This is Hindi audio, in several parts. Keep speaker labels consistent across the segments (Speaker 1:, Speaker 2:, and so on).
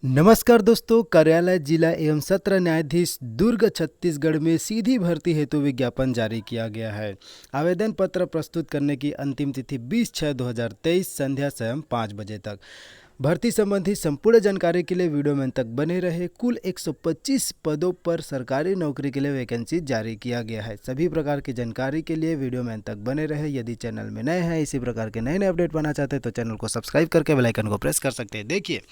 Speaker 1: नमस्कार दोस्तों, कार्यालय जिला एवं सत्र न्यायाधीश दुर्ग छत्तीसगढ़ में सीधी भर्ती हेतु विज्ञापन जारी किया गया है। आवेदन पत्र प्रस्तुत करने की अंतिम तिथि 20/6/2023 संध्या स्वयं 5 बजे तक। भर्ती संबंधी संपूर्ण जानकारी के लिए वीडियो में अंत तक बने रहे। कुल 125 पदों पर सरकारी नौकरी के लिए वैकेंसी जारी किया गया है। सभी प्रकार की जानकारी के लिए वीडियो में अंत तक बने रहे। यदि चैनल में नए हैं, इसी प्रकार के नए अपडेट पाना चाहते हैं तो चैनल को सब्सक्राइब करके बेल आइकन को प्रेस कर सकते हैं। देखिए,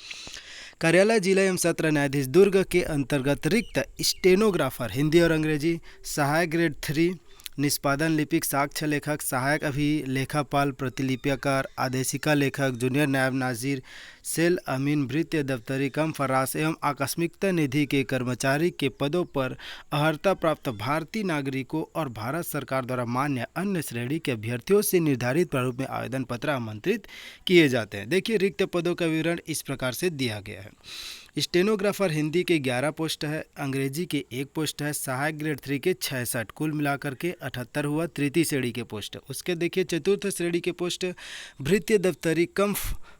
Speaker 1: कार्यालय जिला एवं सत्र न्यायाधीश दुर्ग के अंतर्गत रिक्त स्टेनोग्राफर हिंदी और अंग्रेजी, सहायक ग्रेड 3, निष्पादन लिपिक, साक्ष्य लेखक, सहायक अभिलेखापाल, प्रतिलिपिकार, आदेशिका लेखक, जूनियर नायब नाजिर, सेल अमीन, भृत्य दफ्तरी कम फरास एवं आकस्मिकता निधि के कर्मचारी के पदों पर अर्हता प्राप्त भारतीय नागरिकों और भारत सरकार द्वारा मान्य अन्य श्रेणी के अभ्यर्थियों से निर्धारित प्रारूप में आवेदन पत्र आमंत्रित किए जाते हैं। देखिए, रिक्त पदों का विवरण इस प्रकार से दिया गया है। स्टेनोग्राफर हिंदी के 11 पोस्ट है, अंग्रेजी के 1 पोस्ट है, सहायक ग्रेड 3 के 66, कुल मिलाकर के 78 हुआ तृतीय श्रेणी के पोस्ट। उसके देखिए चतुर्थ श्रेणी के पोस्ट भृत्य दफ्तरी कम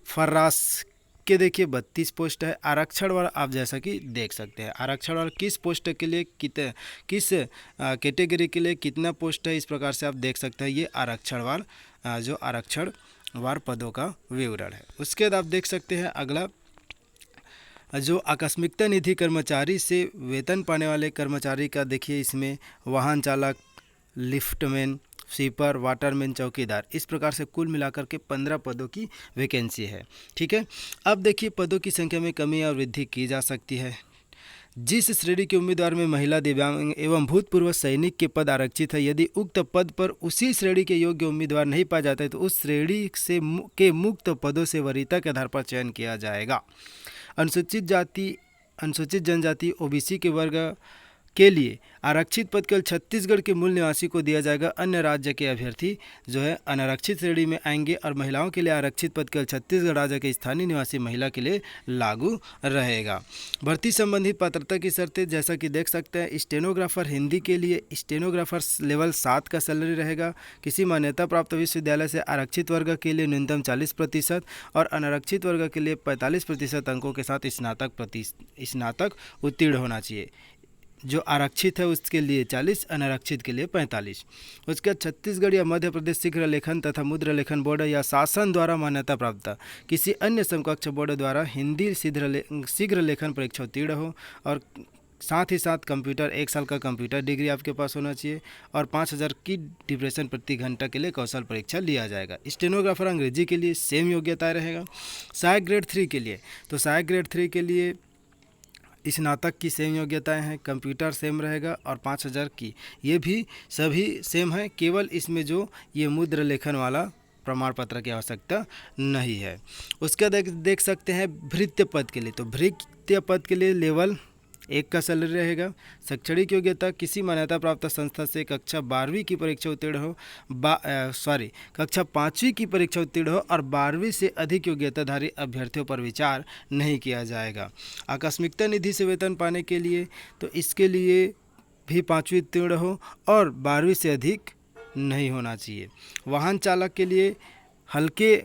Speaker 1: फर्रास के देखिए 32 पोस्ट है। आरक्षण वाला आप जैसा कि देख सकते हैं, आरक्षण वाला किस पोस्ट के लिए किस कैटेगरी के लिए कितना पोस्ट है, इस प्रकार से आप देख सकते हैं। ये आरक्षण वार जो आरक्षण वार पदों का विवरण है। उसके बाद आप देख सकते हैं अगला, जो आकस्मिकता निधि कर्मचारी से वेतन पाने वाले कर्मचारी का देखिए, इसमें वाहन चालक, लिफ्टमैन, स्वीपर, वाटरमैन, चौकीदार, इस प्रकार से कुल मिलाकर के 15 पदों की वैकेंसी है। ठीक है, अब देखिए पदों की संख्या में कमी और वृद्धि की जा सकती है। जिस श्रेणी के उम्मीदवार में महिला, दिव्यांग एवं भूतपूर्व सैनिक के पद आरक्षित है, यदि उक्त पद पर उसी श्रेणी के योग्य उम्मीदवार नहीं पाए जाते हैं तो उस श्रेणी से के मुक्त पदों से वरीयता के आधार पर चयन किया जाएगा। अनुसूचित जनजाति ओबीसी के वर्ग के लिए आरक्षित पद केवल छत्तीसगढ़ के मूल निवासी को दिया जाएगा। अन्य राज्य के अभ्यर्थी जो है अनारक्षित श्रेणी में आएंगे। और महिलाओं के लिए आरक्षित पद केवल छत्तीसगढ़ राज्य के स्थानीय निवासी महिला के लिए लागू रहेगा। भर्ती संबंधी पात्रता की शर्तें जैसा कि देख सकते हैं, स्टेनोग्राफर हिंदी के लिए स्टेनोग्राफर लेवल 7 का सैलरी रहेगा। किसी मान्यता प्राप्त विश्वविद्यालय से आरक्षित वर्ग के लिए न्यूनतम 40% और अनारक्षित वर्ग के लिए 45% अंकों के साथ स्नातक उत्तीर्ण होना चाहिए। जो आरक्षित है उसके लिए 40, अनारक्षित के लिए 45। उसके बाद छत्तीसगढ़ या मध्य प्रदेश शीघ्र लेखन तथा मुद्रा लेखन बोर्ड या शासन द्वारा मान्यता प्राप्त किसी अन्य समकक्ष बोर्ड द्वारा हिंदी शीघ्र लेखन परीक्षा उत्तीर्ण हो। और साथ ही साथ कंप्यूटर 1 साल का कंप्यूटर डिग्री आपके पास होना चाहिए। और 5000 की डिप्रेशन प्रति घंटा के लिए कौशल परीक्षा लिया जाएगा। स्टेनोग्राफर अंग्रेजी के लिए सेम योग्यता रहेगा। सहायक ग्रेड 3 के लिए, तो सहायक ग्रेड 3 के लिए स्नातक की सेम योग्यताएं हैं, कंप्यूटर सेम रहेगा और 5000 की, ये भी सभी सेम है। केवल इसमें जो ये मुद्रा लेखन वाला प्रमाण पत्र की आवश्यकता नहीं है। उसका देख सकते हैं भृत्य पद के लिए, तो भृत्य पद के लिए लेवल 1 का सैलरी रहेगा। शैक्षणिक योग्यता किसी मान्यता प्राप्त संस्था से कक्षा 12वीं की परीक्षा उत्तीर्ण हो, कक्षा 5वीं की परीक्षा उत्तीर्ण हो और 12वीं से अधिक योग्यताधारी अभ्यर्थियों पर विचार नहीं किया जाएगा। आकस्मिकता निधि से वेतन पाने के लिए, तो इसके लिए भी 5वीं उत्तीर्ण हो और 12वीं से अधिक नहीं होना चाहिए। वाहन चालक के लिए हल्के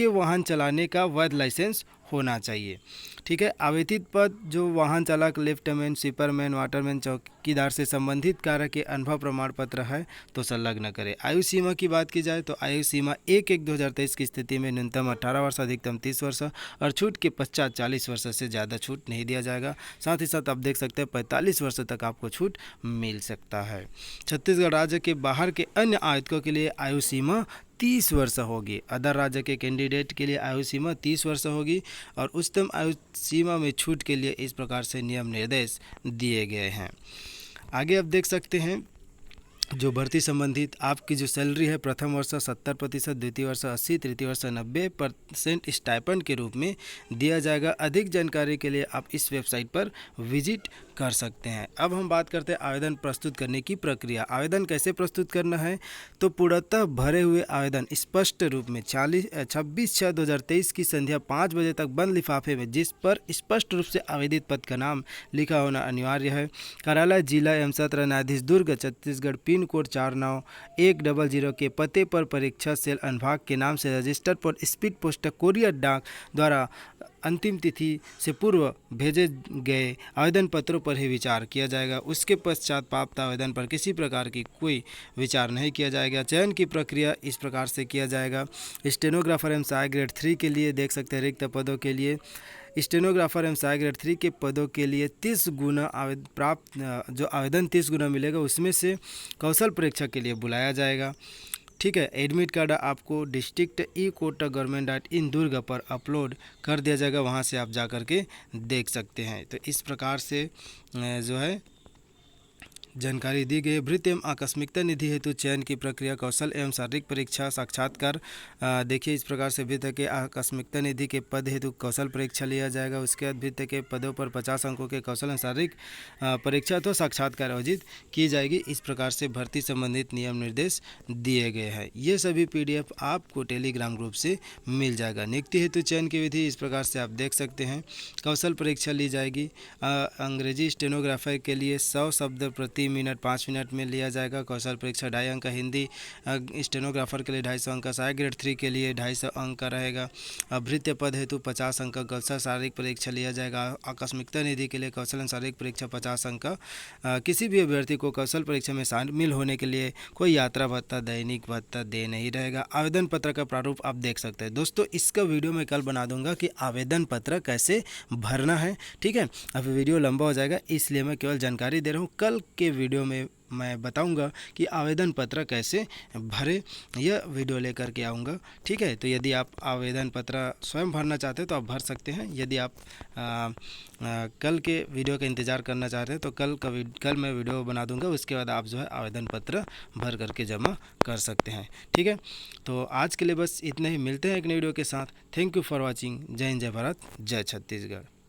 Speaker 1: वाहन चलाने का वैध लाइसेंस होना चाहिए। ठीक है, आवेदित पद जो वाहन चालक, लेफ्टमैन, स्वीपरमैन, वाटरमैन, चौकीदार से संबंधित कार्य के अनुभव प्रमाण पत्र है तो संलग्न करें। आयु सीमा की बात की जाए तो आयु सीमा 1/1/2023 की स्थिति में न्यूनतम 18 वर्ष, अधिकतम 30 वर्ष और छूट के पश्चात 40 वर्ष से ज़्यादा छूट नहीं दिया जाएगा। साथ ही साथ आप देख सकते हैं 45 वर्ष तक आपको छूट मिल सकता है। छत्तीसगढ़ राज्य के बाहर के अन्य आवेदकों के लिए आयु सीमा 30 वर्ष होगी। अदर राज्य के कैंडिडेट के लिए आयु सीमा 30 वर्ष होगी। और उच्चतम आयु सीमा में छूट के लिए इस प्रकार से नियम निर्देश दिए गए हैं। आगे आप देख सकते हैं जो भर्ती संबंधित आपकी जो सैलरी है, प्रथम वर्ष 70%, द्वितीय वर्ष 80%, तृतीय वर्ष 90% स्टाइपेंड के रूप में दिया जाएगा। अधिक जानकारी के लिए आप इस वेबसाइट पर विजिट कर सकते हैं। अब हम बात करते हैं आवेदन प्रस्तुत करने की प्रक्रिया। आवेदन कैसे प्रस्तुत करना है, तो पूर्णतः भरे हुए आवेदन स्पष्ट रूप में 26/6/2023 की संध्या 5 बजे तक बंद लिफाफे में, जिस पर स्पष्ट रूप से आवेदित पद का नाम लिखा होना अनिवार्य है। कार्यालय जिला एवं सत्र न्यायाधीश दुर्ग छत्तीसगढ़ पिन कोड 49-100 के पते पर परीक्षा सेल अनुभाग के नाम से रजिस्टर पर स्पीड पोस्ट कोरियर डाक द्वारा अंतिम तिथि से पूर्व भेजे गए आवेदन पत्रों पर ही विचार किया जाएगा। उसके पश्चात प्राप्त आवेदन पर किसी प्रकार की कोई विचार नहीं किया जाएगा। चयन की प्रक्रिया इस प्रकार से किया जाएगा। स्टेनोग्राफर एवं सहायक ग्रेड 3 के लिए देख सकते हैं रिक्त पदों के लिए स्टेनोग्राफर एवं सहायक ग्रेड 3 के पदों के लिए 30 गुना जो आवेदन 30 गुना मिलेगा उसमें से कौशल परीक्षा के लिए बुलाया जाएगा। ठीक है, एडमिट कार्ड आपको डिस्ट्रिक्ट e-कोटा-government.in दुर्ग पर अपलोड कर दिया जाएगा, वहां से आप जा कर के देख सकते हैं। तो इस प्रकार से जो है जानकारी दी गई। भृत्य एवं आकस्मिकता निधि हेतु चयन की प्रक्रिया कौशल एवं शारीरिक परीक्षा साक्षात्कार। देखिए इस प्रकार से भृत्य के आकस्मिकता निधि के पद हेतु कौशल परीक्षा लिया जाएगा। उसके बाद भृत्य के पदों पर 50 अंकों के कौशल एवं शारीरिक परीक्षा तो साक्षात्कार आयोजित की जाएगी। इस प्रकार से भर्ती संबंधित नियम निर्देश दिए गए हैं। ये सभी PDF आपको टेलीग्राम ग्रुप से मिल जाएगा। नियुक्ति हेतु चयन की विधि इस प्रकार से आप देख सकते हैं। कौशल परीक्षा ली जाएगी। अंग्रेजी स्टेनोग्राफर के लिए 100 शब्द प्रति मिनट 5 मिनट में लिया जाएगा। कौशल परीक्षा 2.5 अंक का। हिंदी स्टेनोग्राफर के लिए 250 अंक का। सहायक ग्रेड 3 के लिए 250 अंक का रहेगा। भृत्य पद हेतु 50 अंक का कौशल शारीरिक परीक्षा लिया जाएगा। आकस्मिकता निधि के लिए कौशल एवं शारीरिक परीक्षा 50 अंक का। किसी भी अभ्यर्थी को कौशल परीक्षा में शामिल होने के लिए कोई यात्रा भत्ता दैनिक भत्ता दे नहीं रहेगा। आवेदन पत्र का प्रारूप आप देख सकते हैं। दोस्तों इसका वीडियो मैं कल बना दूंगा कि आवेदन पत्र कैसे भरना है। ठीक है, अभी वीडियो लंबा हो जाएगा इसलिए मैं केवल जानकारी दे रहा हूँ। कल के वीडियो में मैं बताऊंगा कि आवेदन पत्र कैसे भरे, यह वीडियो लेकर के आऊँगा। ठीक है, तो यदि आप आवेदन पत्र स्वयं भरना चाहते हैं तो आप भर सकते हैं। यदि आप कल के वीडियो का इंतज़ार करना चाहते हैं तो कल मैं वीडियो बना दूंगा। उसके बाद आप जो है आवेदन पत्र भर करके जमा कर सकते हैं। ठीक है, तो आज के लिए बस इतना ही। मिलते हैं एक नई वीडियो के साथ। Thank you for watching. जय हिंद, जय भारत, जय छत्तीसगढ़।